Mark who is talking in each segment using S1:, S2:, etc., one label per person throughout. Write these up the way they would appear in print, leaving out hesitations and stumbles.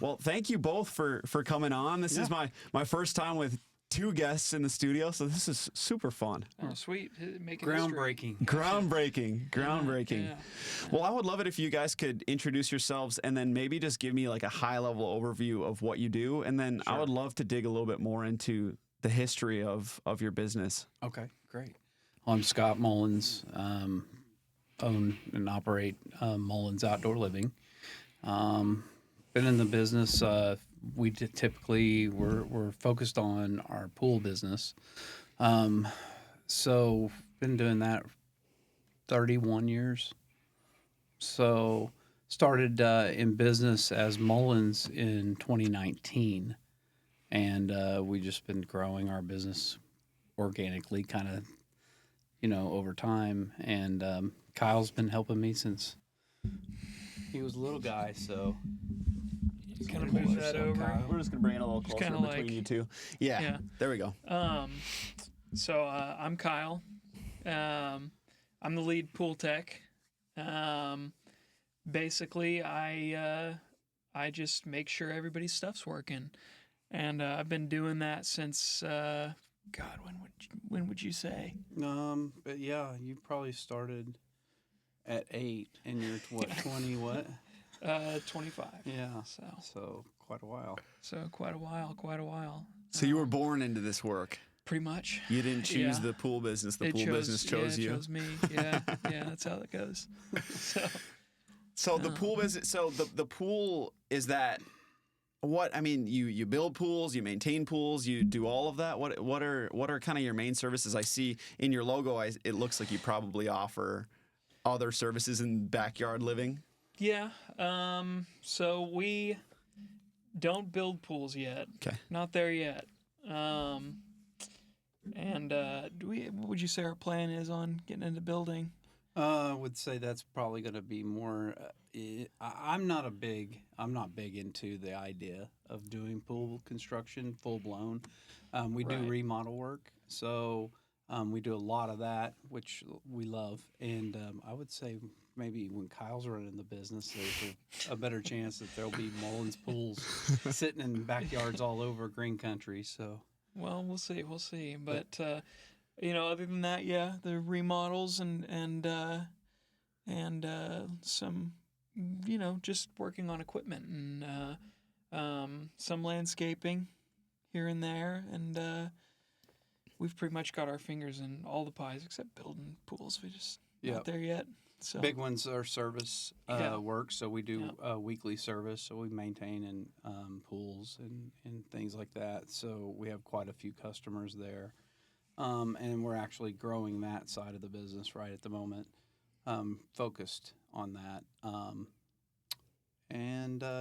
S1: Well, thank you both for coming on. This is my first time with two guests in the studio, so this is super fun.
S2: Oh, sweet. Making
S3: Groundbreaking.
S1: Groundbreaking.
S2: Yeah.
S1: Well, I would love it if you guys could introduce yourselves and then maybe just give me like a high-level overview of what you do, and then I would love to dig a little bit more into the history of your business.
S3: Okay, great. Well, I'm Scott Mullins, own and operate Mullins Outdoor Living. Been in the business. We typically we're focused on our pool business. So been doing that 31 years. So started in business as Mullins in 2019, and we just been growing our business organically, kind of, over time. And Kyle's been helping me since he was a little guy, so.
S2: Kind of move that over.
S1: We're just gonna bring it a little closer between you two. Yeah, there we go.
S2: So I'm Kyle. I'm the lead pool tech. Basically, I just make sure everybody's stuff's working, and I've been doing that since God. When would you say?
S3: But yeah, you probably started at 8, and you're what 20 what?
S2: 25.
S3: Yeah.
S2: So
S3: quite a while.
S2: So quite a while.
S1: So you were born into this work.
S2: Pretty much.
S1: You didn't choose the pool business. The pool business chose you.
S2: It chose me. Yeah. That's how it goes.
S1: So the pool business. So the pool is that. What I mean, you build pools, you maintain pools, you do all of that. What are kind of your main services? I see in your logo, it looks like you probably offer other services in backyard living.
S2: Yeah. So we don't build pools yet.
S1: Okay.
S2: Not there yet. And what would you say our plan is on getting into building?
S3: I would say that's probably going to be more. I'm not big into the idea of doing pool construction full blown. We do remodel work, so we do a lot of that, which we love. And I would say maybe when Kyle's running the business, there's a better chance that there'll be Mullins pools sitting in backyards all over green country. So,
S2: well, we'll see. But other than that, the remodels and some, just working on equipment and some landscaping here and there, and we've pretty much got our fingers in all the pies except building pools. We just not there yet. So
S3: big ones are service work. So we do weekly service. So we maintain and pools and things like that. So we have quite a few customers there, and we're actually growing that side of the business right at the moment, focused on that.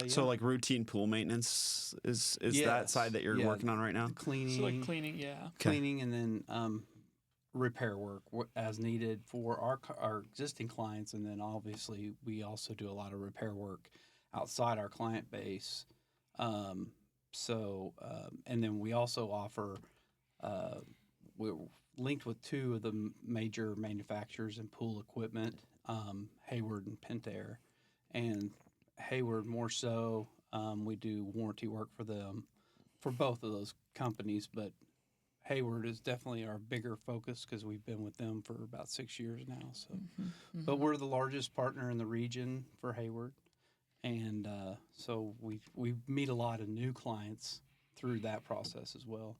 S1: So like routine pool maintenance is that side that you're working on right now?
S3: Cleaning,
S2: so like cleaning,
S3: cleaning, and then repair work as needed for our existing clients, and then obviously we also do a lot of repair work outside our client base. And then we also offer. We're linked with two of the major manufacturers in pool equipment, Hayward and Pentair, and Hayward more so. We do warranty work for them, for both of those companies, but Hayward is definitely our bigger focus because we've been with them for about 6 years now. So, but we're the largest partner in the region for Hayward, and so we meet a lot of new clients through that process as well.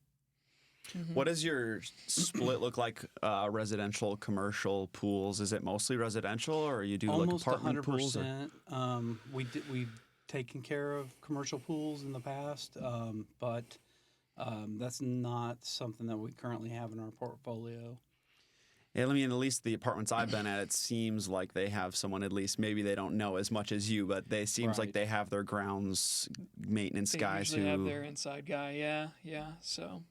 S1: What does your split look like? Residential, commercial pools? Is it mostly residential, or you do
S3: almost
S1: like apartment 100%?
S3: Pools? We've taken care of commercial pools in the past, but that's not something that we currently have in our portfolio.
S1: Yeah, I mean, at least the apartments I've been at, it seems like they have someone, at least maybe they don't know as much as you, but they seems like they have their grounds maintenance guys
S2: usually have their inside guy. Yeah. So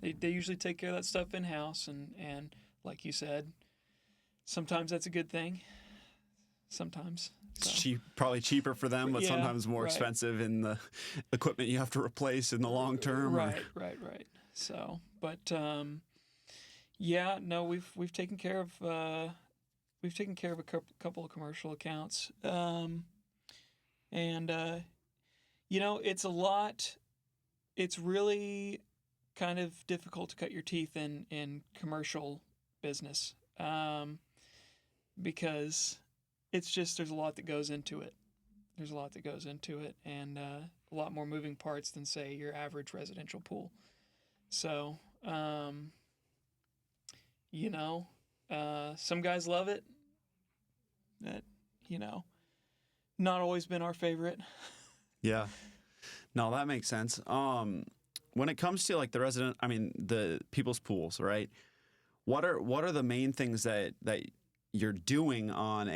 S2: they usually take care of that stuff in house, and like you said, sometimes that's a good thing. Sometimes
S1: it's probably cheaper for them, but sometimes more expensive in the equipment you have to replace in the long term.
S2: Right. So, but we've taken care of a couple of commercial accounts, and It's a lot. It's really kind of difficult to cut your teeth in commercial business, because it's just there's a lot that goes into it. There's a lot that goes into it, and a lot more moving parts than, say, your average residential pool. So, some guys love it. That, not always been our favorite.
S1: Yeah. No, that makes sense. When it comes to like the people's pools, right? What are the main things that you're doing on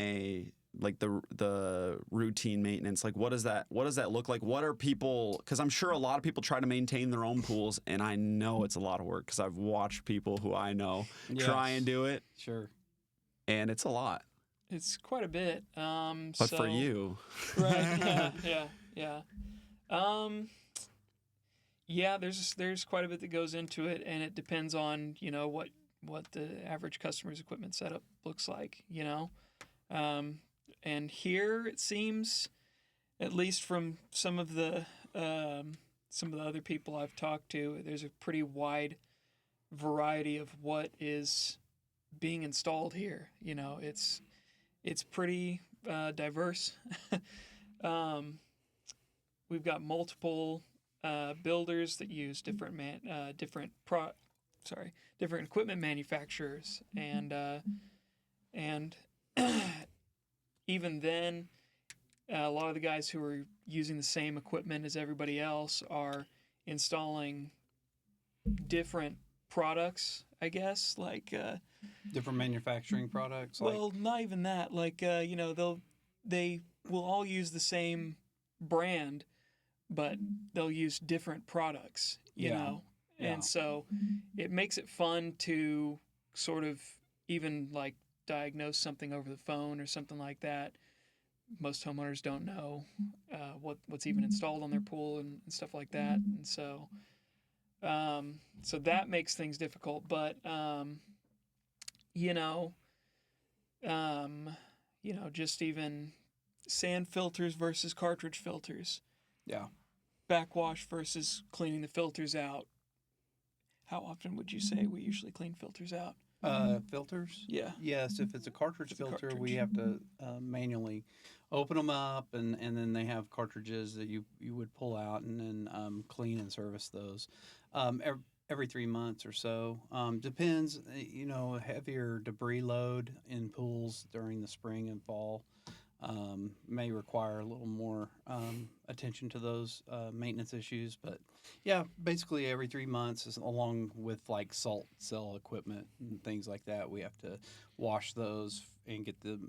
S1: the routine maintenance? Like, what does that look like? What are people? Because I'm sure a lot of people try to maintain their own pools, and I know it's a lot of work because I've watched people who I know try and do it.
S3: Sure.
S1: And it's a lot.
S2: It's quite a bit.
S1: But for you,
S2: right? Yeah. There's quite a bit that goes into it, and it depends on what the average customer's equipment setup looks like. And here it seems, at least from some of the other people I've talked to, there's a pretty wide variety of what is being installed here. It's pretty diverse. We've got multiple builders that use different equipment manufacturers, and even then, a lot of the guys who are using the same equipment as everybody else are installing different products, I guess, like
S3: different manufacturing products.
S2: Well, not even that. Like they will all use the same brand, but they'll use different products. You know, and so it makes it fun to sort of even like diagnose something over the phone or something like that. Most homeowners don't know what's even installed on their pool and stuff like that, and so that makes things difficult. But just even sand filters versus cartridge filters.
S3: Yeah.
S2: Backwash versus cleaning the filters out. How often would you say we usually clean filters out?
S3: Filters?
S2: Yeah.
S3: Yes, if it's a cartridge filter, we have to manually open them up, and then they have cartridges that you would pull out and then clean and service those every 3 months or so. Depends, heavier debris load in pools during the spring and fall may require a little more attention to those maintenance issues. But yeah, basically every 3 months, along with like salt cell equipment and things like that, we have to wash those and get the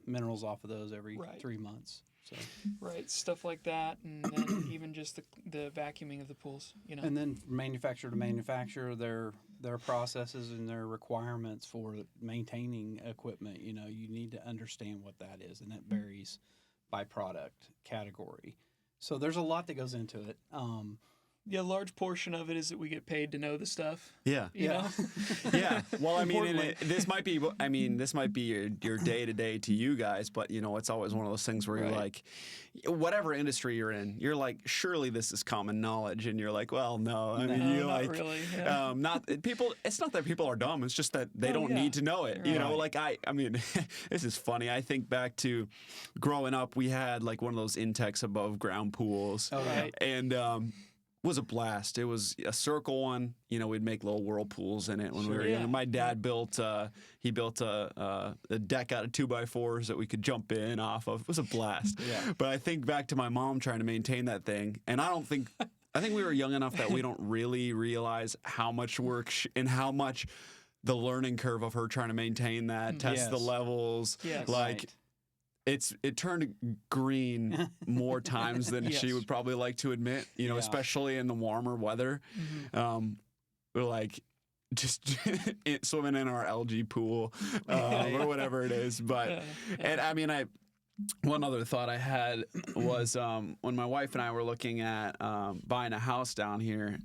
S3: minerals off of those every 3 months. So.
S2: Right, stuff like that, and then even just the vacuuming of the pools,
S3: And then manufacturer to manufacturer, their processes and their requirements for maintaining equipment, you need to understand what that is, and it varies by product category. So there's a lot that goes into it.
S2: Yeah, a large portion of it is that we get paid to know the stuff.
S1: Yeah.
S2: You know?
S1: Yeah. Well, I mean, this might be your day to day to you guys, but it's always one of those things where you're like, whatever industry you're in, you're like, surely this is common knowledge, and you're like, well, no, I mean, you're
S2: not
S1: like,
S2: really. Yeah.
S1: not people. It's not that people are dumb. It's just that they don't need to know it.
S2: Right.
S1: Like I mean, this is funny. I think back to growing up, we had like one of those Intex above ground pools, and. Was a blast. It was a circle one. We'd make little whirlpools in it when we were young. My dad built a deck out of 2x4s that we could jump in off of. It was a blast. But I think back to my mom trying to maintain that thing, and I think we were young enough that we don't really realize how much work and how much the learning curve of her trying to maintain that, test the levels, It turned green more times than she would probably like to admit, especially in the warmer weather. Mm-hmm. We're like just swimming in our algae pool or whatever it is. But, and I mean, one other thought I had was when my wife and I were looking at buying a house down here,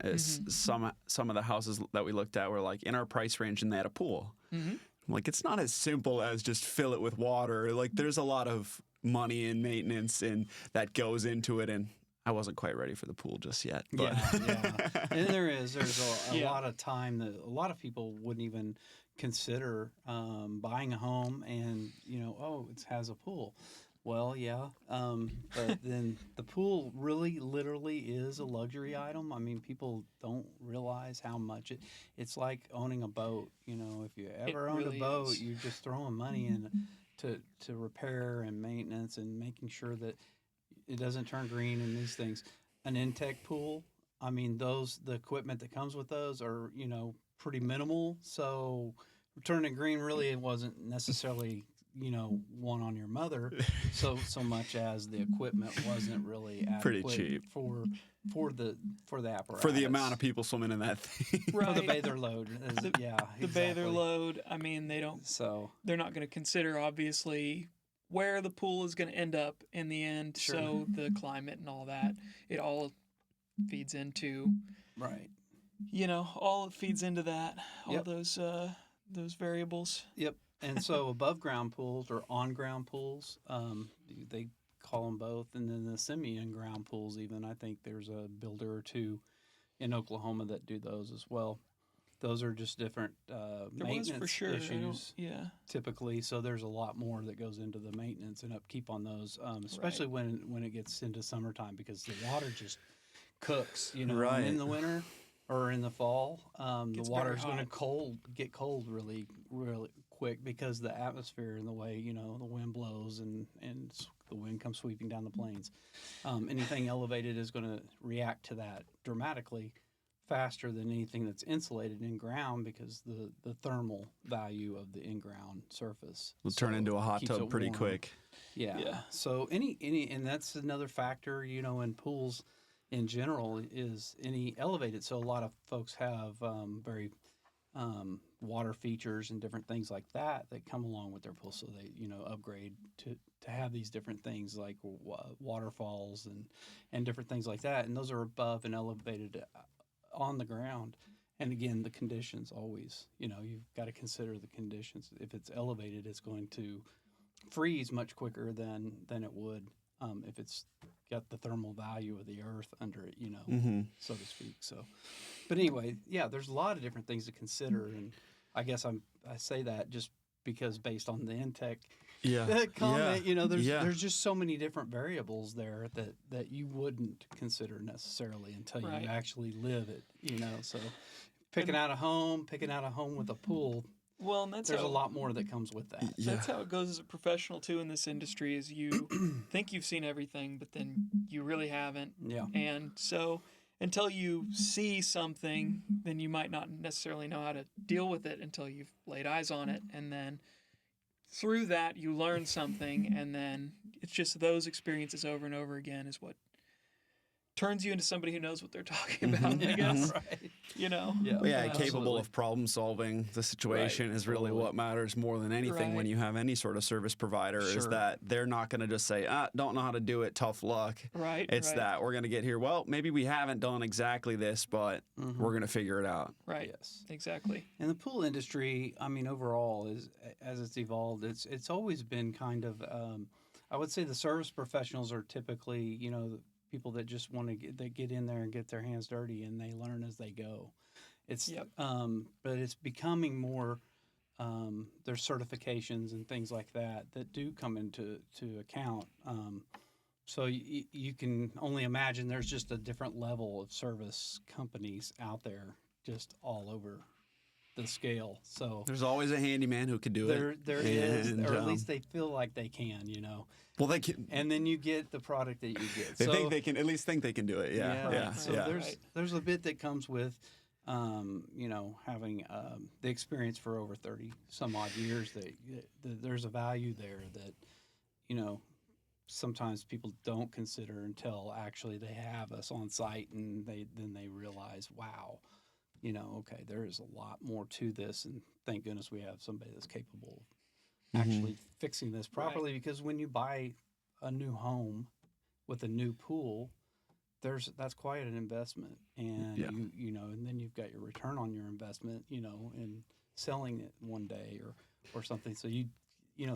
S1: some of the houses that we looked at were like in our price range, and they had a pool. Mm-hmm. Like, it's not as simple as just fill it with water. Like, there's a lot of money and maintenance and that goes into it. And I wasn't quite ready for the pool just yet. But.
S3: Yeah. And there's a
S2: Yeah.
S3: lot of time that a lot of people wouldn't even consider buying a home and, it has a pool. Well, yeah, but then the pool really literally is a luxury item. I mean, people don't realize how much it's like owning a boat. If you ever owned
S2: really
S3: a boat,
S2: is.
S3: you're just throwing money in to repair and maintenance and making sure that it doesn't turn green and these things. An intake pool, I mean, the equipment that comes with those are, pretty minimal. So turning green really wasn't necessarily, one on your mother so much as the equipment wasn't really adequate
S1: Pretty cheap.
S3: for the apparatus.
S1: For the amount of people swimming in that thing.
S3: For the
S2: Right.
S3: bather load.
S2: The
S3: exactly.
S2: bather load. I mean,
S3: So
S2: they're not going to consider obviously where the pool is going to end up in the end.
S3: Sure.
S2: So the climate and all that, it all feeds into,
S3: right.
S2: all feeds into that. All
S3: Yep.
S2: those variables.
S3: Yep. And so above ground pools or on ground pools, they call them both. And then the semi in ground pools, even I think there's a builder or two in Oklahoma that do those as well. Those are just different
S2: There
S3: maintenance
S2: was for sure.
S3: issues
S2: Yeah.
S3: typically. So there's a lot more that goes into the maintenance and upkeep on those, especially when it gets into summertime because the water just cooks.
S1: Right.
S3: In the winter or in the fall, the
S2: Gets
S3: water
S2: very
S3: is going
S2: hot.
S3: to get cold really, really quick because the atmosphere and the way the wind blows and the wind comes sweeping down the plains. Anything elevated is going to react to that dramatically faster than anything that's insulated in ground because the thermal value of the in-ground surface
S1: Will turn into a hot
S3: keeps
S1: tub
S3: it
S1: pretty
S3: warm.
S1: quick.
S3: Yeah.
S2: Yeah.
S3: So any and that's another factor, in pools in general is any elevated. So a lot of folks have very water features and different things like that come along with their pool. So they upgrade to have these different things like waterfalls and different things like that. And those are above and elevated on the ground. And again, the conditions always, you've got to consider the conditions. If it's elevated, it's going to freeze much quicker than it would if it's got the thermal value of the earth under it, so to speak. So, but anyway, yeah, there's a lot of different things to consider, and I guess I say that just because based on the intake comment, there's just so many different variables there that you wouldn't consider necessarily until
S2: Right.
S3: you actually live it, So picking out a home with a pool.
S2: Well, and that's
S3: There's
S2: how,
S3: a lot more that comes with that.
S2: That's how it goes as a professional too in this industry. Is you think you've seen everything, but then you really haven't.
S3: Yeah.
S2: And so until you see something, then you might not necessarily know how to deal with it until you've laid eyes on it, and then through that you learn something, and then it's just those experiences over and over again is what turns you into somebody who knows what they're talking about. I guess
S3: Right.
S2: Yeah.
S1: Yeah, capable
S3: Absolutely.
S1: of problem solving the situation is really
S3: Totally.
S1: what matters more than anything when
S2: Right.
S1: you have any sort of service provider is
S3: Sure.
S1: that they're not going to just say, don't know how to do it, tough luck.
S2: Right.
S1: It's
S2: right,
S1: that we're going to get here. Well, maybe we haven't done exactly this, but we're going to figure it out.
S2: Right.
S3: Yes.
S2: Exactly.
S3: And the pool industry, I mean, overall, as it's evolved, it's always been kind of, I would say the service professionals are typically, the people that just want to get in there and get their hands dirty and they learn as they go. It's,
S2: Yep.
S3: but it's becoming more, there's certifications and things like that do come into account. So you can only imagine there's just a different level of service companies out there just all over the scale. So
S1: There's always a handyman who could do it.
S3: there is,
S1: And,
S3: or at least they feel like they can,
S1: Well, they can.
S3: And then you get the product that you get.
S1: They think they can at least think they can do it. Yeah, yeah,
S3: So
S1: yeah.
S3: there's a bit that comes with, having the experience for over 30 some odd years. That there's a value there that, sometimes people don't consider until actually they have us on site and then they realize, wow, okay, there is a lot more to this, and thank goodness we have somebody that's capable of actually fixing this properly. Because when you buy a new home with a new pool, that's quite an investment, and and then you've got your return on your investment, in selling it one day or something. So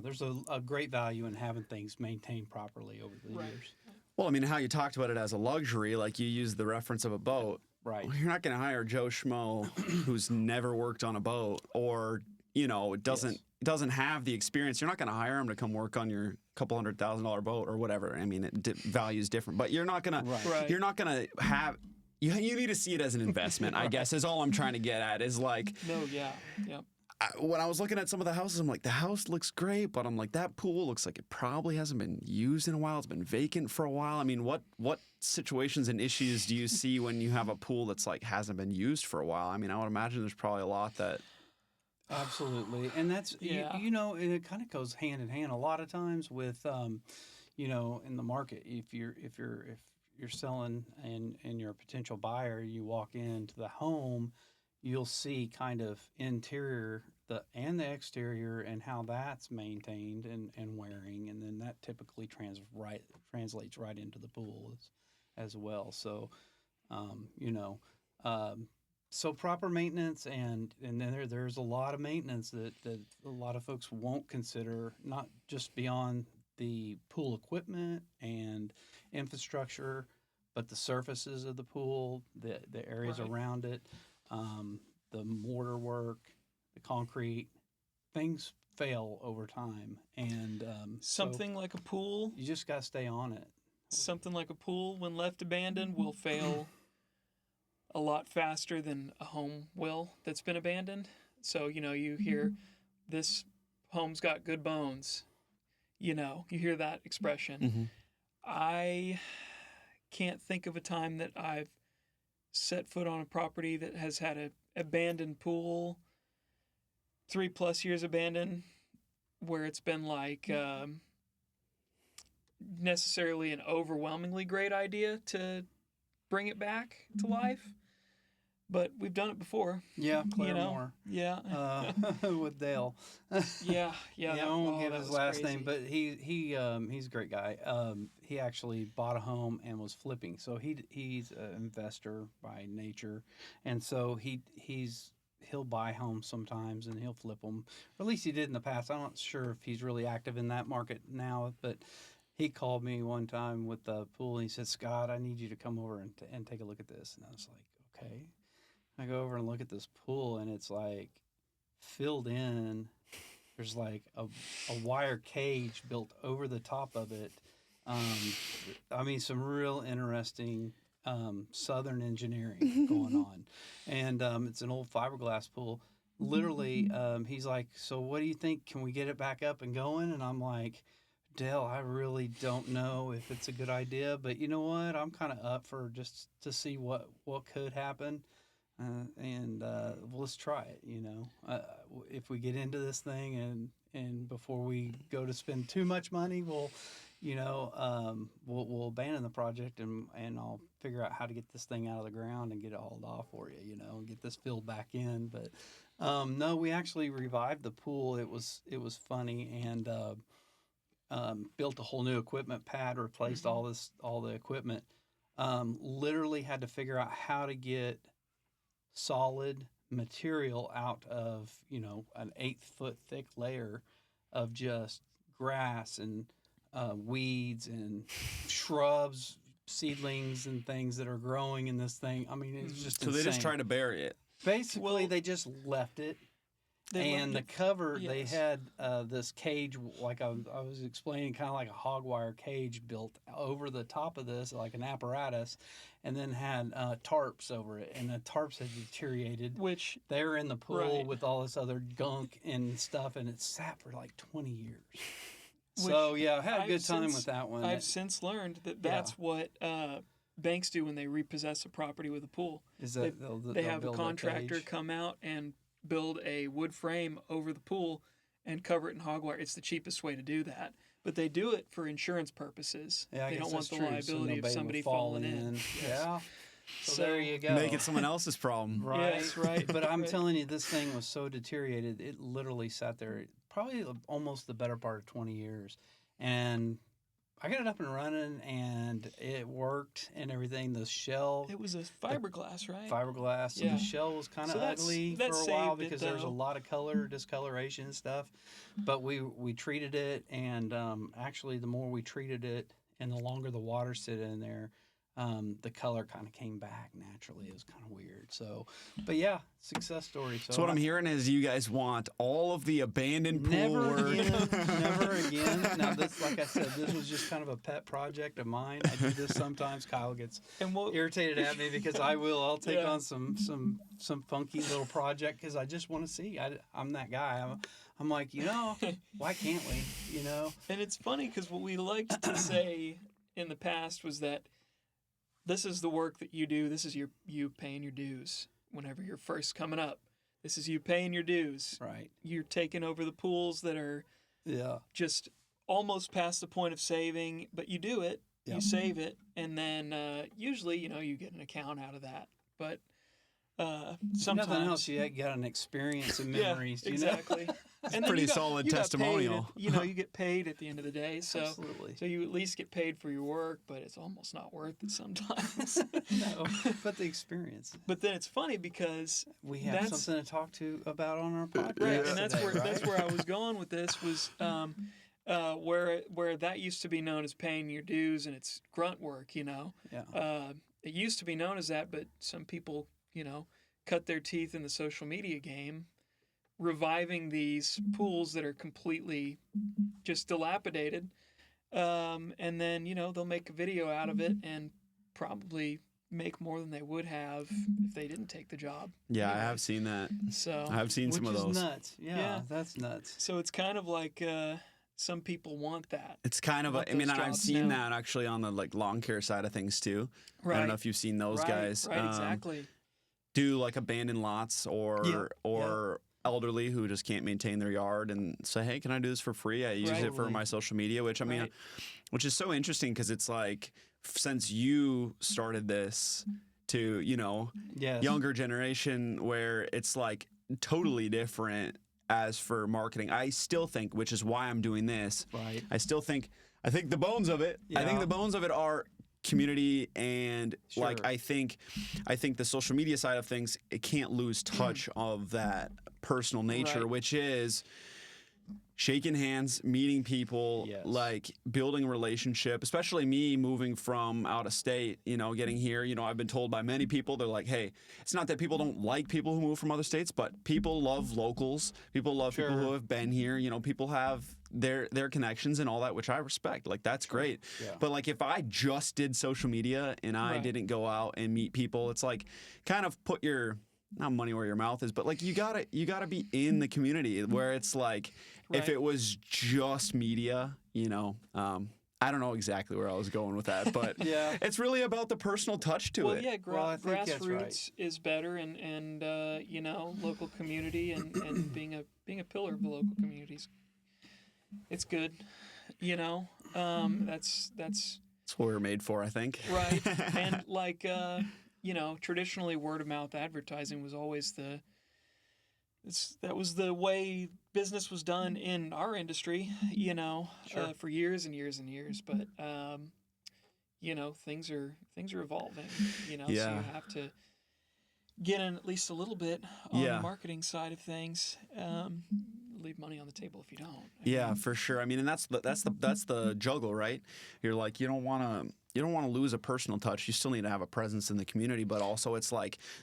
S3: there's a great value in having things maintained properly over the years.
S1: Well, I mean, how you talked about it as a luxury, like you used the reference of a boat.
S3: Right.
S1: Well, you're not going to hire Joe Schmo who's never worked on a boat or, doesn't have the experience. You're not going to hire him to come work on your couple $100,000 boat or whatever. I mean, value's different, but you're not going to,
S2: Right.
S1: you're not going to have, you need to see it as an investment, I guess, is all I'm trying to get at is like,
S2: No, yeah.
S1: when I was looking at some of the houses, I'm like, the house looks great, but I'm like, that pool looks like it probably hasn't been used in a while. It's been vacant for a while. I mean, what situations and issues do you see when you have a pool that's like hasn't been used for a while? I mean, I would imagine there's probably a lot that.
S3: Absolutely, and that's
S2: Yeah.
S3: it kind of goes hand in hand a lot of times with in the market. If you're selling and you're a potential buyer, you walk into the home, you'll see kind of interior and the exterior and how that's maintained and wearing, and then that typically translates right into the pool as well. So, so proper maintenance and then there's a lot of maintenance that a lot of folks won't consider, not just beyond the pool equipment and infrastructure, but the surfaces of the pool, the areas
S2: Right.
S3: around it, the mortar work, the concrete. Things fail over time, and
S2: Something like a pool,
S3: you just got to stay on it.
S2: when left abandoned, will fail a lot faster than a home will that's been abandoned. So, you hear this home's got good bones. You hear that expression. I can't think of a time that I've set foot on a property that has had an abandoned pool, 3+ years abandoned, where it's been like necessarily an overwhelmingly great idea to bring it back to life. But we've done it before.
S3: Yeah, Claremore.
S2: Yeah.
S3: With Dale.
S2: Yeah.
S3: I won't give
S2: that
S3: his
S2: was
S3: last
S2: crazy.
S3: name, but he's a great guy. He actually bought a home and was flipping. So he's an investor by nature, and so he'll buy homes sometimes and he'll flip them. Or at least he did in the past. I'm not sure if he's really active in that market now, but he called me one time with the pool and he said, "Scott, I need you to come over and take a look at this." And I was like, "Okay." I go over and look at this pool and it's like filled in. There's like a wire cage built over the top of it. Some real interesting southern engineering going on. And it's an old fiberglass pool. Literally, he's like, "So what do you think? Can we get it back up and going?" And I'm like, "Dale, I really don't know if it's a good idea, but you know what? I'm kind of up for just to see what could happen. Let's try it, if we get into this thing and before we go to spend too much money, we'll abandon the project and I'll figure out how to get this thing out of the ground and get it hauled off for you, and get this filled back in." But no, we actually revived the pool. It was funny and built a whole new equipment pad, replaced all the equipment. Literally had to figure out how to get solid material out of an 8-foot thick layer of just grass and weeds and shrubs, seedlings and things that are growing in this thing. I mean, it's just
S1: So
S3: insane.
S1: they just try to bury it.
S3: Basically, they just left it. And the cover,
S2: yes.
S3: they had this cage, like I was explaining, kind of like a hog wire cage built over the top of this, like an apparatus, and then had tarps over it. And the tarps had deteriorated.
S2: Which
S3: they were in the pool
S2: right.
S3: with all this other gunk and stuff, and it sat for like 20 years. So, yeah, I had a good time with that one.
S2: I've since learned that that's what banks do when they repossess a property with a pool.
S3: Is that
S2: they have a contractor come out and build a wood frame over the pool and cover it in hog wire. It's the cheapest way to do that. But they do it for insurance purposes.
S3: Yeah,
S2: they don't want the liability of somebody falling in.
S3: Yeah. So there you go.
S1: Make it someone else's problem.
S3: Right.
S2: Yes, right.
S3: But I'm telling you, this thing was so deteriorated, it literally sat there probably almost the better part of 20 years. And I got it up and running, and it worked and everything. The shell...
S2: It was a fiberglass, right?
S3: Fiberglass.
S2: Yeah.
S3: And the shell was kind of ugly for a while because there was a lot of discoloration and stuff. But we treated it, and actually the more we treated it and the longer the water sit in there, the color kind of came back naturally. It was kind of weird. So, but yeah, success story.
S1: So what I'm hearing is you guys want all of the abandoned pool
S3: never
S1: work.
S3: again, never again. Now this, like I said, this was just kind of a pet project of mine. I do this sometimes. Kyle gets irritated at me because I'll take on some funky little project because I just want to see. I'm that guy. I'm like, why can't we?
S2: And it's funny because what we liked to say in the past was that this is the work that you do. This is you paying your dues whenever you're first coming up. This is you paying your dues.
S3: Right.
S2: You're taking over the pools that are just almost past the point of saving, but you do it. Yep. You save it, and then usually, you get an account out of that. But sometimes
S3: nothing else. You got an experience and memories.
S2: Exactly.
S1: And pretty solid testimonial.
S2: You get paid at the end of the day. So,
S3: absolutely.
S2: So you at least get paid for your work, but it's almost not worth it sometimes.
S3: No, but the experience.
S2: But then it's funny because
S3: we have something to talk about on our podcast.
S2: Right, and that's where I was going with this was where that used to be known as paying your dues and it's grunt work. Yeah. It used to be known as that, but some people cut their teeth in the social media game, reviving these pools that are completely just dilapidated. And then, they'll make a video out of it and probably make more than they would have if they didn't take the job.
S1: Yeah, I have seen that.
S2: So
S1: I've seen some of those.
S3: Which is nuts. Yeah, that's nuts.
S2: So it's kind of like some people want that.
S1: It's kind of I've seen that actually on the lawn care side of things too.
S2: Right.
S1: I don't know if you've seen those guys.
S2: Right, exactly.
S1: Do abandoned lots or elderly who just can't maintain their yard and say, hey, can I do this for free? I use it for my social media, which which is so interesting because it's like since you started this to, younger generation where it's like totally different as for marketing. I still think, which is why I'm doing this.
S3: Right.
S1: I think the bones of it, are community and I think the social media side of things, it can't lose touch of that personal nature, which is shaking hands, meeting people, building a relationship, especially me moving from out of state, getting here, I've been told by many people, they're like, hey, it's not that people don't like people who move from other states, but people love locals. People love people who have been here. People have their connections and all that, which I respect. That's great. Yeah. But if I just did social media and I didn't go out and meet people, it's kind of put your not money where your mouth is, but you gotta be in the community where it's if it was just media, I don't know exactly where I was going with that, but it's really about the personal touch to it.
S2: Yeah, grassroots is better, and local community and being a pillar of the local communities, it's good. That's
S1: what we were made for, I think.
S2: Right, and traditionally word of mouth advertising was always that was the way business was done in our industry, for years and years and years. But things are evolving, so you have to get in at least a little bit on the marketing side of things. Leave money on the table if you don't.
S1: For sure. And that's the juggle, right? You're you don't want to lose a personal touch. You still need to have a presence in the community, but also it's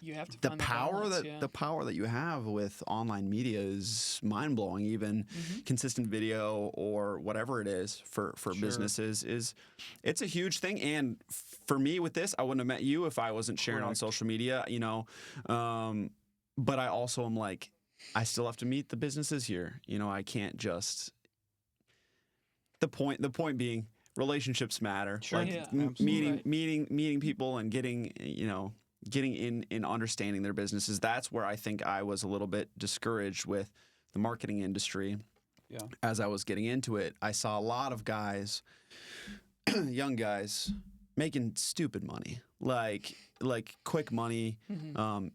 S2: you have to
S1: the power the power that you have with online media is mind blowing. Even consistent video or whatever it is for businesses it's a huge thing. And for me with this, I wouldn't have met you if I wasn't sharing on social media. But I also am I still have to meet the businesses here. I can't just. The point being, relationships matter.
S2: Sure.
S1: Meeting people and getting in understanding their businesses. That's where I think I was a little bit discouraged with the marketing industry.
S3: Yeah.
S1: As I was getting into it, I saw a lot of guys, young guys, making stupid money, like quick money,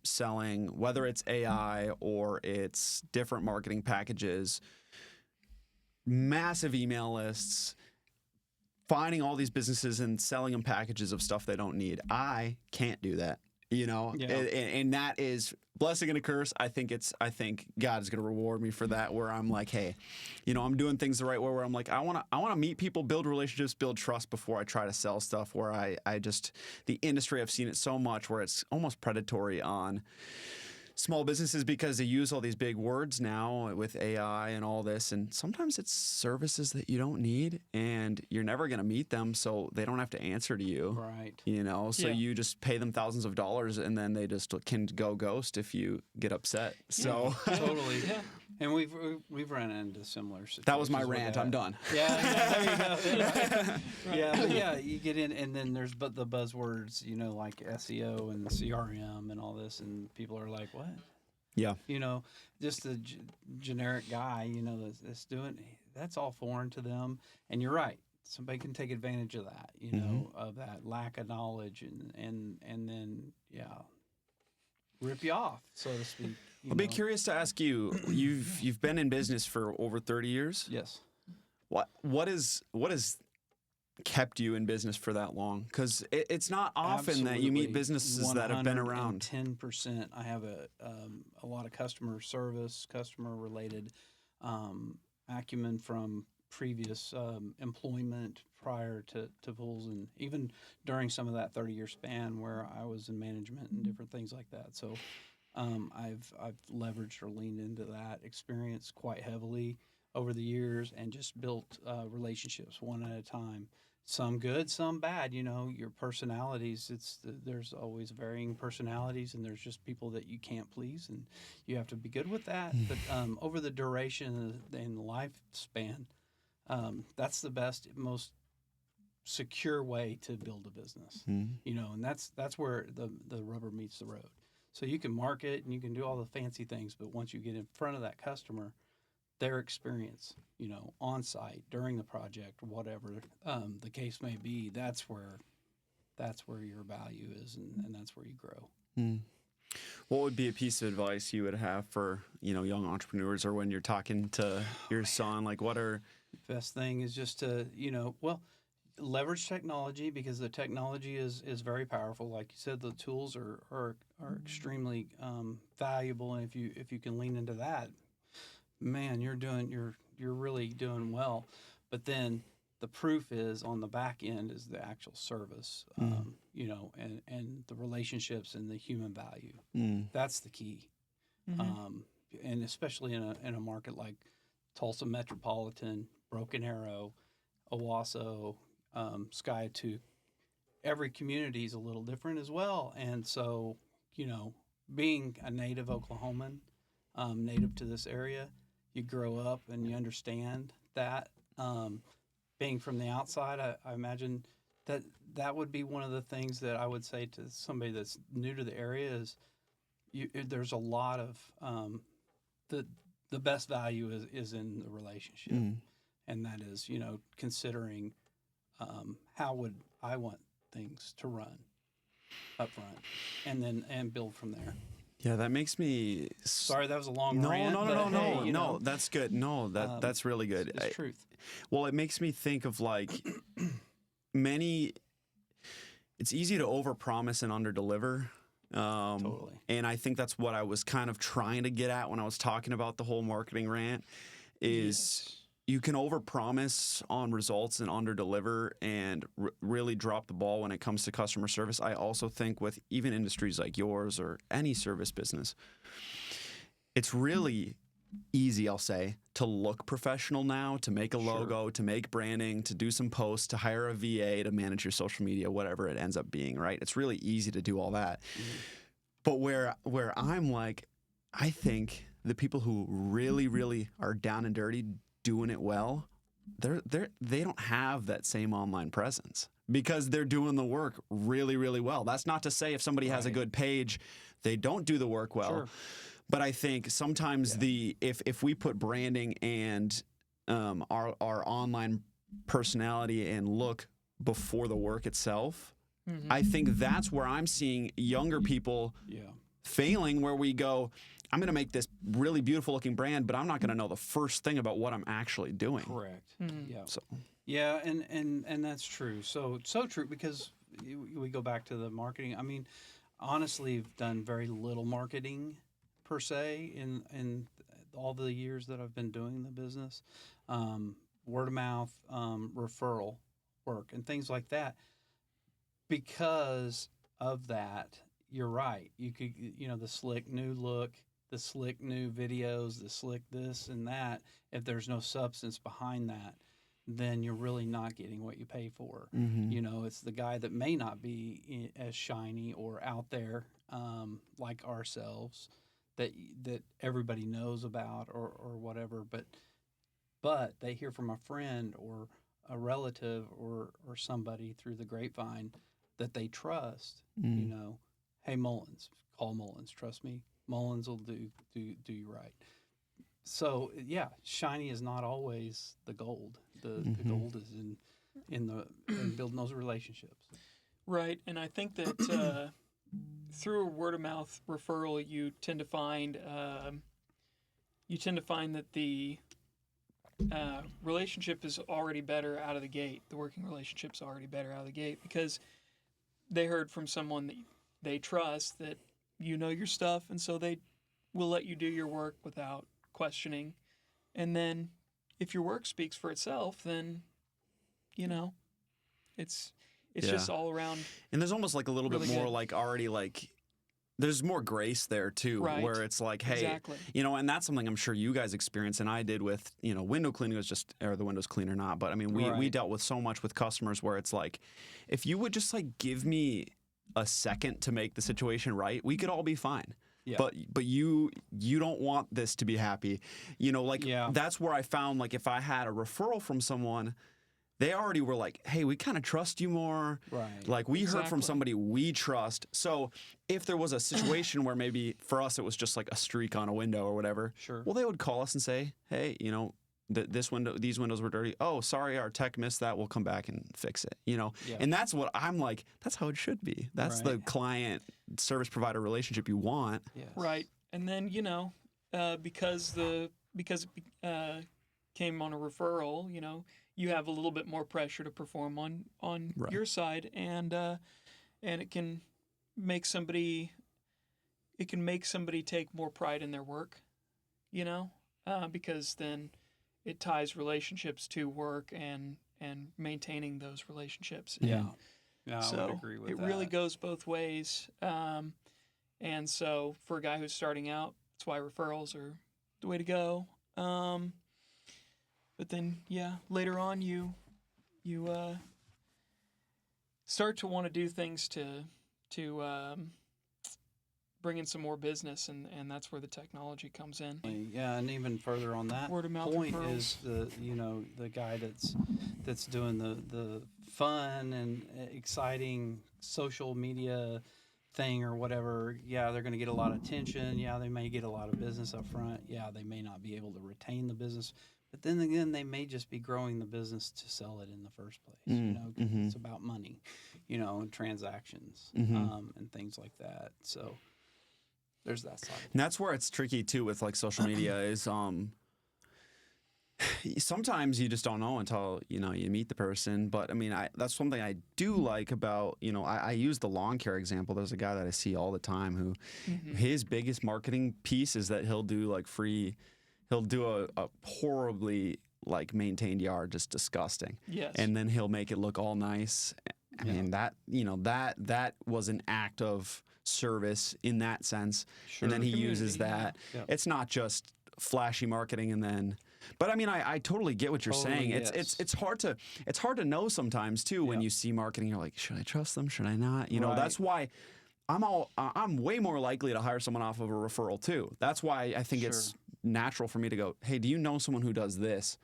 S1: selling, whether it's AI or it's different marketing packages, massive email lists, finding all these businesses and selling them packages of stuff they don't need. I can't do that.
S3: Yeah.
S1: and that is blessing and a curse. I think God is going to reward me for that, where I'm like, hey, I'm doing things the right way, where I'm like, I want to meet people, build relationships, build trust before I try to sell stuff, where I just, the industry, I've seen it so much where it's almost predatory on small businesses because they use all these big words now with AI and all this, and sometimes it's services that you don't need and you're never going to meet them, so they don't have to answer to you.
S3: Right.
S1: So
S2: Yeah.
S1: you just pay them thousands of dollars and then they just can go ghost if you get upset. So
S3: Totally.
S2: Yeah.
S3: And we've run into similar situations.
S1: that was my
S3: with
S1: rant.
S3: that.
S1: I'm done.
S3: Yeah, there you go. Yeah, but yeah, you get in, and then there's the buzzwords, like SEO and CRM and all this, and people are like, "What?"
S1: Yeah.
S3: Just the generic guy, that's doing. That's all foreign to them, and you're right. Somebody can take advantage of that, of that lack of knowledge, and then rip you off, so to speak.
S1: I'll be curious to ask you. You've been in business for over 30 years.
S3: Yes.
S1: What is kept you in business for that long? Because it's not often that you meet businesses that have been around.
S3: 10%. I have a lot of customer service, customer related acumen from previous employment prior to Pools, and even during some of that 30-year span where I was in management and different things like that. So I've leveraged or leaned into that experience quite heavily over the years, and just built relationships one at a time. Some good, some bad. Your personalities. There's always varying personalities, and there's just people that you can't please, and you have to be good with that. But over the duration and the lifespan, that's the best, most secure way to build a business. And that's where the rubber meets the road. So you can market and you can do all the fancy things, but once you get in front of that customer, their experience, on site during the project, whatever the case may be, that's where your value is, and that's where you grow.
S1: What would be a piece of advice you would have for young entrepreneurs, or when you're talking to your son? Like, what are
S3: Best thing is just to leverage technology, because the technology is very powerful. Like you said, the tools are extremely valuable, and if you can lean into that, man, you're really doing well. But then the proof is on the back end is the actual service, and the relationships and the human value. That's the key. And especially in a market like Tulsa Metropolitan, Broken Arrow, Owasso, Skiatook, every community is a little different as well. And so, being a native Oklahoman, native to this area, you grow up and you understand that. Being from the outside, I imagine that would be one of the things that I would say to somebody that's new to the area is there's a lot of the best value is in the relationship, and that is considering how would I want things to run up front, and build from there.
S1: Yeah, that makes me.
S3: Sorry, that was a long rant.
S1: No, that's good. No, that's really good.
S3: It's truth.
S1: Well, it makes me think of like it's easy to overpromise and underdeliver.
S3: Totally.
S1: And I think that's what I was kind of trying to get at when I was talking about the whole marketing rant is you can overpromise on results and underdeliver and really drop the ball when it comes to customer service. I also think with even industries like yours or any service business, it's really easy, I'll say, to look professional now, to make a logo, to make branding, to do some posts, to hire a VA to manage your social media, whatever it ends up being, right? It's really easy to do all that. But where I'm like, I think the people who really, really are down and dirty doing it well, they don't have that same online presence because they're doing the work really, really well. That's not to say if somebody has a good page, they don't do the work well.
S3: Sure.
S1: But I think sometimes if we put branding and our online personality and look before the work itself, I think that's where I'm seeing younger people failing, where we go, I'm going to make this really beautiful looking brand, but I'm not going to know the first thing about what I'm actually doing.
S3: Correct. Yeah.
S1: So.
S3: Yeah, and that's true. So true, because we go back to the marketing. I mean, honestly have done very little marketing per se in all the years that I've been doing the business. Word of mouth, referral work, and things like that. Because of that, you're right. You could, the slick new look, the slick new videos, the slick this and that. If there's no substance behind that, then you're really not getting what you pay for. It's the guy that may not be as shiny or out there like ourselves that everybody knows about or whatever, but they hear from a friend or a relative or somebody through the grapevine that they trust. Hey, Mullins, call Mullins. Trust me, Mullins will do you right. So yeah, shiny is not always the gold. The gold is in building those relationships.
S2: Right, and I think that through a word of mouth referral, you tend to find that the relationship is already better out of the gate. The working relationship's already better out of the gate because they heard from someone that they trust that you know your stuff, and so they will let you do your work without questioning. And then if your work speaks for itself, then it's just all around.
S1: And there's almost like a little
S2: really
S1: bit more
S2: good.
S1: like already like there's more grace there too,
S2: Right.
S1: where it's like, hey,
S2: Exactly.
S1: and that's something I'm sure you guys experience, and I did with, window cleaning was just, or the windows clean or not, but I mean, we
S3: Right.
S1: dealt with so much with customers where it's like, if you would just like give me a second to make the situation right, we could all be fine.
S3: Yeah.
S1: But you don't want this to be happy,
S3: Yeah.
S1: That's where I found like if I had a referral from someone, they already were like, hey, we kind of trust you more.
S3: Right.
S1: Like we heard from
S2: Exactly.
S1: somebody we trust. So if there was a situation where maybe for us it was just like a streak on a window or whatever,
S3: Sure.
S1: well, they would call us and say, hey, these windows were dirty. Oh, sorry, our tech missed that. We'll come back and fix it.
S3: Yeah.
S1: And that's what I'm like. That's how it should be. That's the
S3: Right.
S1: client service provider relationship you want.
S3: Yes.
S2: Right, and then because it came on a referral, you have a little bit more pressure to perform on
S1: Right.
S2: your side, and it can make somebody take more pride in their work, because then it ties relationships to work and maintaining those relationships.
S3: Yeah. Yeah, I
S2: So
S3: would agree with
S2: it
S3: that.
S2: really goes both ways. And so for a guy who's starting out, that's why referrals are the way to go. But then, later on you start to want to do things to bring in some more business, and that's where the technology comes in.
S3: Yeah, and even further on that
S2: Word of mouth
S3: point
S2: referrals.
S3: is the guy that's doing the fun and exciting social media thing or whatever. Yeah, they're going to get a lot of attention. Yeah, they may get a lot of business up front. Yeah, they may not be able to retain the business. But then again, they may just be growing the business to sell it in the first place. 'Cause it's about money, and transactions and things like that. So there's that side.
S1: And that's where it's tricky too with like social media is sometimes you just don't know until you meet the person. But I mean, that's something I do like about I use the lawn care example. There's a guy that I see all the time who his biggest marketing piece is that he'll do like free. He'll do a horribly like maintained yard, just disgusting.
S2: Yes.
S1: And then he'll make it look all nice. I mean that that was an act of service in that sense.
S3: Sure.
S1: And then he
S2: Community,
S1: uses that.
S3: Yeah.
S1: It's not just flashy marketing and then. But I mean, I totally get what you're saying.
S3: Totally,
S1: It's hard to know sometimes too when
S3: Yeah.
S1: you see marketing. You're like, should I trust them? Should I not?
S3: Right.
S1: That's why I'm way more likely to hire someone off of a referral too. That's why I think it's
S3: Sure.
S1: natural for me to go, hey, do you know someone who does this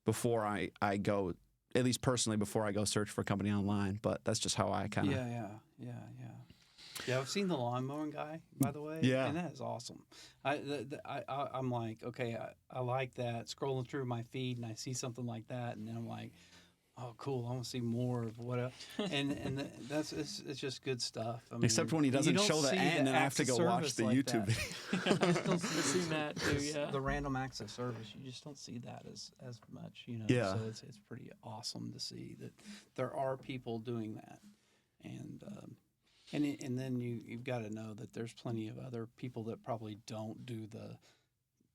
S1: before I go, at least personally, before I go search for a company online. But that's just how I kind of.
S3: Yeah, I've seen the lawn mowing guy, by the way.
S1: Yeah.
S3: And that is awesome. I'm like, okay, I like that. Scrolling through my feed and I see something like that, and then I'm like, oh, cool. I want to see more of what. It's just good stuff. I mean,
S1: Except when he
S3: you
S1: doesn't
S3: don't
S1: show the
S3: see
S1: end, and I have
S3: acts
S1: to
S3: of
S1: go watch
S3: service
S1: the
S3: like
S1: YouTube
S3: that.
S1: video.
S3: You just don't
S2: I've seen that too, yeah.
S3: The random acts of service, you just don't see that as much,
S1: Yeah.
S3: So it's pretty awesome to see that there are people doing that, and And then you've got to know that there's plenty of other people that probably don't do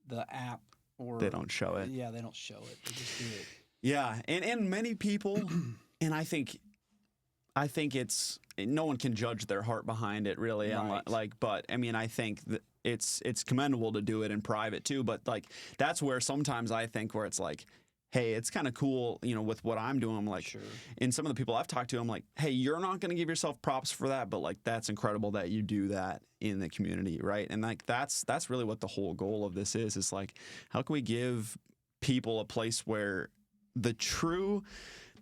S3: the app, or
S1: They don't show it.
S3: Yeah, they don't show it. They just do it.
S1: Yeah, and many people, and I think it's, no one can judge their heart behind it really,
S3: Right.
S1: but I mean, I think that it's commendable to do it in private too, but like that's where sometimes I think where it's like, hey, it's kind of cool, with what I'm doing. I'm like,
S3: Sure.
S1: and some of the people I've talked to, I'm like, hey, you're not going to give yourself props for that, but like that's incredible that you do that in the community, right? And like that's really what the whole goal of this is like, how can we give people a place where the true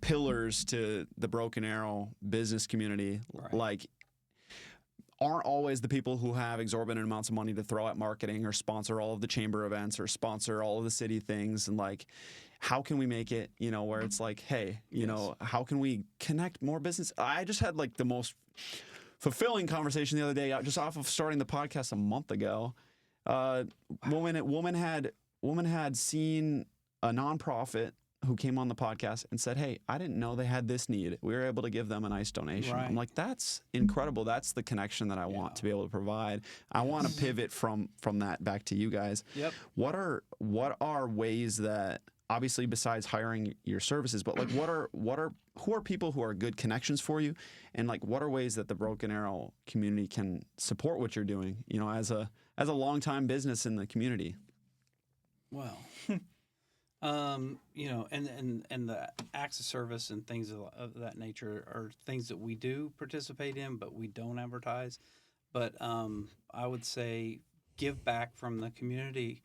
S1: pillars to the Broken Arrow business community,
S3: Right.
S1: like, aren't always the people who have exorbitant amounts of money to throw at marketing or sponsor all of the chamber events or sponsor all of the city things. And like, how can we make it, where it's like, hey, how can we connect more business? I just had like the most fulfilling conversation the other day, just off of starting the podcast a month ago. Woman had seen a nonprofit who came on the podcast and said, hey, I didn't know they had this need. We were able to give them a nice donation.
S3: Right.
S1: I'm like, that's incredible. That's the connection that I want to be able to provide. I want to pivot from that back to you guys.
S3: Yep.
S1: What are ways that, obviously besides hiring your services, but like who are people who are good connections for you, and like what are ways that the Broken Arrow community can support what you're doing, as a longtime business in the community?
S3: Well, and the acts of service and things of that nature are things that we do participate in, but we don't advertise. But I would say give back from the community.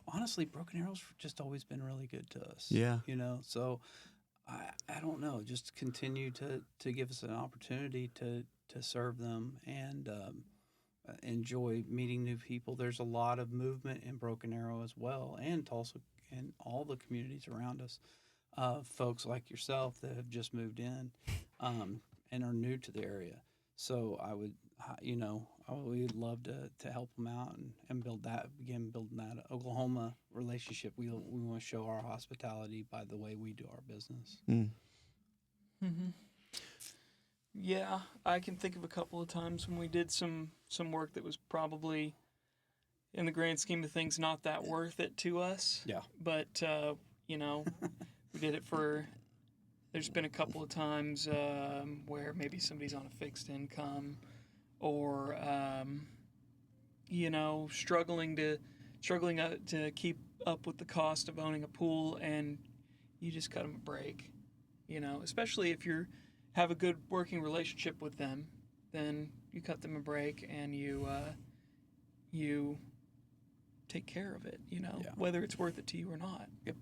S3: Honestly, Broken Arrow's just always been really good to us.
S1: Yeah.
S3: So I don't know, just continue to give us an opportunity to serve them and enjoy meeting new people. There's a lot of movement in Broken Arrow as well, and Tulsa and all the communities around us. Folks like yourself that have just moved in and are new to the area. So I would, we would love to help them out and begin building that Oklahoma relationship. We want to show our hospitality by the way we do our business.
S1: Mm.
S2: Mm-hmm. Yeah, I can think of a couple of times when we did some work that was probably, in the grand scheme of things, not that worth it to us.
S3: Yeah.
S2: But, we did it for, there's been a couple of times where maybe somebody's on a fixed income or, struggling to keep up with the cost of owning a pool, and you just cut them a break, especially if you have a good working relationship with them, then you cut them a break and you take care of it, whether it's worth it to you or not.
S3: Yep.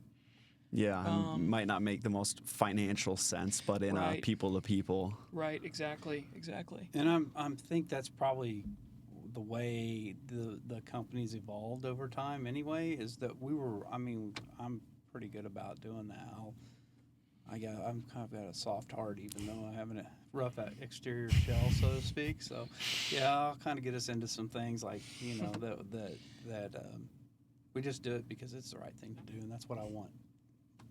S1: Yeah, might not make the most financial sense, but in a people to people.
S2: Right, exactly.
S3: And I think that's probably the way the company's evolved over time. Anyway, is that I'm pretty good about doing that. I'm kind of got a soft heart, even though I have a rough exterior shell, so to speak. So, yeah, I'll kind of get us into some things like that we just do it because it's the right thing to do, and that's what I want,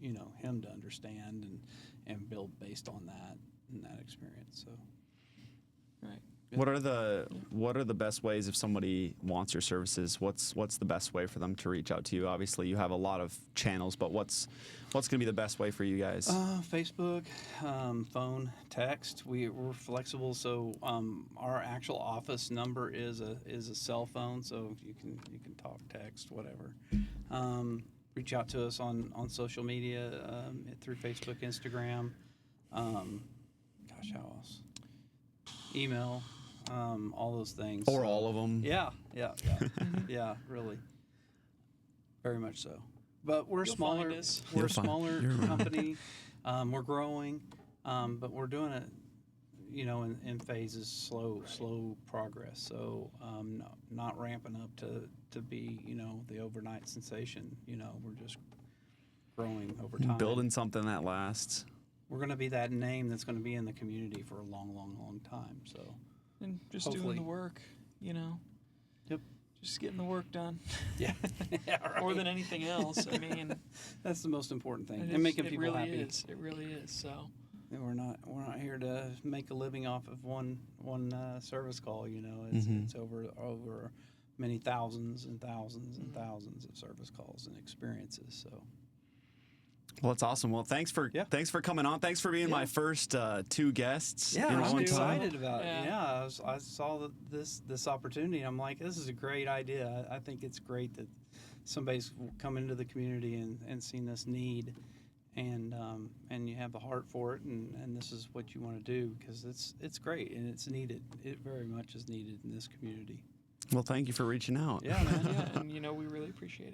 S3: him to understand and build based on that and that experience. So,
S2: Right.
S1: What are the best ways if somebody wants your services? What's the best way for them to reach out to you? Obviously, you have a lot of channels, but what's going to be the best way for you guys?
S3: Facebook, phone, text. We're flexible, so our actual office number is a cell phone, so you can talk, text, whatever. Reach out to us on social media through Facebook, Instagram. How else? Email. All those things.
S1: Or all of them.
S3: Yeah, yeah, really, very much so. But we're
S2: You'll
S3: smaller.
S2: find us.
S3: We're
S1: You'll
S3: a smaller
S1: find-
S3: company. We're growing, but we're doing it, in phases, slow progress. So not ramping up to be, the overnight sensation. We're just growing over time.
S1: Building something that lasts.
S3: We're going to be that name that's going to be in the community for a long, long, long time. So.
S2: And just
S3: Hopefully.
S2: doing the work,
S3: Yep.
S2: Just getting the work done.
S3: Yeah. Right.
S2: More than anything else. I mean,
S3: that's the most important thing,
S2: it
S3: and making
S2: is-
S3: people
S2: it really
S3: happy.
S2: is. It really is. So,
S3: we're not here to make a living off of one service call. You know, it's over many thousands and thousands and thousands of service calls and experiences. So.
S1: Well, that's awesome. Well, thanks for coming on. Thanks for being my first 2 guests.
S3: Yeah,
S1: in
S3: I'm
S1: one time.
S3: excited about it.
S2: Yeah.
S3: Yeah, I saw this opportunity. And I'm like, this is a great idea. I think it's great that somebody's come into the community and seen this need, and you have the heart for it, and this is what you want to do, because it's great and it's needed. It very much is needed in this community.
S1: Well, thank you for reaching out.
S3: Yeah, man.
S2: Yeah, and we really appreciate it.